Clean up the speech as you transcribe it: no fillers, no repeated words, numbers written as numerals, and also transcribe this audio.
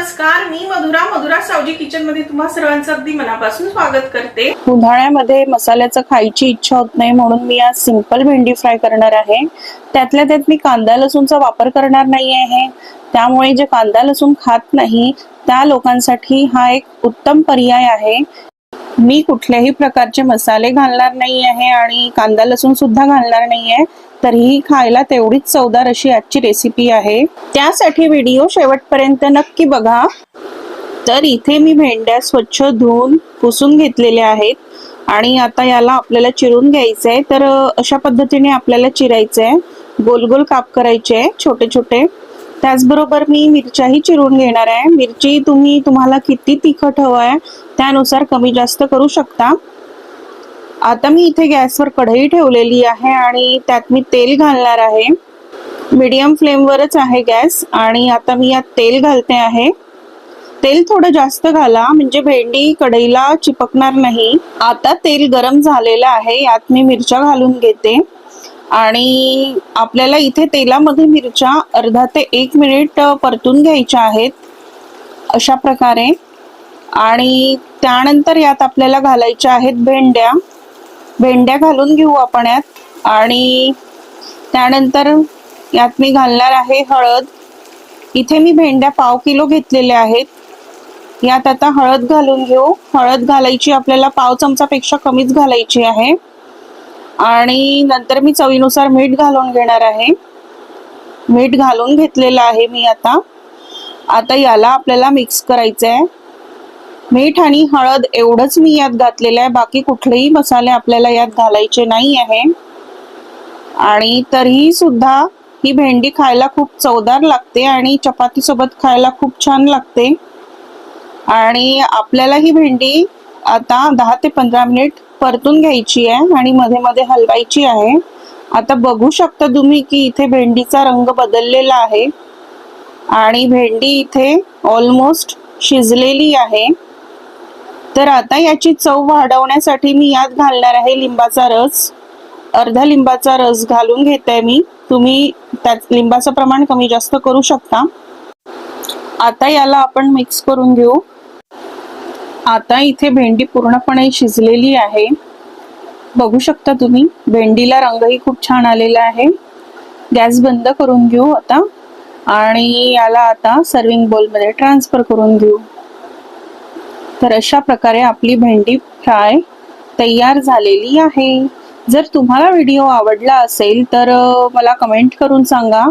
नमस्कार, मी मधुरा सावजी किचन मध्ये तुम्हा सर्वांचं अगदी मनापासून स्वागत करते। उन्हाळ्यामध्ये मसाल्याचं खायची इच्छा होत नाही म्हणून मी आज सिंपल भेंडी फ्राय करणार आहे। त्यातल्या त्यात मी कांदा लसूणचा वापर करणार नाही आहे, त्यामुळे जे कांदा लसूण खात नाही त्या लोकांसाठी हा एक उत्तम पर्याय आहे। मी कुठल्याही प्रकारचे मसाले घालणार नाही आहे आणि कांदा लसूण सुद्धा घालणार नाही आहे, तरीही खायला तेवढीच चवदार अशी आजची रेसिपी आहे। त्यासाठी व्हिडिओ शेवटपर्यंत नक्की बघा। तर इथे मी भेंड्या स्वच्छ धुवून पुसून घेतलेल्या आहेत आणि आता याला आपल्याला चिरून घ्यायचंय। तर अशा पद्धतीने आपल्याला चिरायचंय, गोल गोल काप करायचे छोटे छोटे। त्याचबरोबर मी मिरच्याही चिरून घेणार आहे। मिरची तुम्हाला किती तिखट हवंय त्यानुसार कमी जास्त करू शकता। आता मी इथे गॅसवर कढई ठेवलेली आहे आणि त्यात मी तेल घालणार आहे। मीडियम फ्लेमवरच आहे गॅस आणि आता मी यात तेल घालते आहे। तेल थोडं जास्त घाला म्हणजे भेंडी कढईला चिपकणार नाही। आता तेल गरम झालेलं आहे, यात मी मिरच्या घालून घेते आणि आपल्याला इथे तेलामध्ये मिरच्या अर्धा ते 1 मिनिट परतून घ्यायच्या आहेत अशा प्रकारे। आणि त्यानंतर यात आपल्याला घालायच्या आहेत भेंड्या घालून घेऊ आपण यात। आणि त्यानंतर यात मी घालणार आहे हळद। इथे मी भेंड्या पाव किलो घेतलेल्या आहेत, यात आता हळद घालून घेऊ। हळद घालायची आपल्याला पाव चमचापेक्षा कमीच घालायची आहे। आणि नंतर मी चवीनुसार मीठ घालून घेणार आहे। मीठ घालून घेतलेलं आहे मी आता याला आपल्याला मिक्स करायचं आहे। मीठ आणि हळद एवढंच मी यात घातलेलं आहे, बाकी कुठलेही मसाले आपल्याला यात घालायचे नाही आहे। आणि तरीही सुद्धा ही भेंडी खायला खूप चवदार लागते आणि चपाती सोबत खायला खूप छान लागते। आणि आपल्याला ही भेंडी आता 10 ते 15 मिनिट परतून घ्यायची आहे आणि मध्ये मध्ये हलवायची आहे। आता बघू शकता तुम्ही की इथे भेंडीचा रंग बदललेला आहे आणि भेंडी इथे ऑलमोस्ट शिजलेली आहे। तर आता याची चव वाढवण्यासाठी मी यात घालणार आहे लिंबाचा रस। अर्धा लिंबाचा रस घालून घेते मी, तुम्ही त्यात लिंबाचं प्रमाण कमी जास्त करू शकता। आता याला आपण मिक्स करून घेऊ। आता इथे भेंडी पूर्णपणे शिजलेली आहे, बघू शकता तुम्ही भेंडीला रंगही खूप छान आलेला आहे। गॅस बंद करून घेऊ आता आणि याला आता सर्विंग बोल मध्ये ट्रान्सफर करून घेऊ। तर अशा प्रकारे आपली भेंडी फ्राय तयार झालेली आहे। जर तुम्हाला व्हिडिओ आवडला असेल तर मला कमेंट करून सांगा।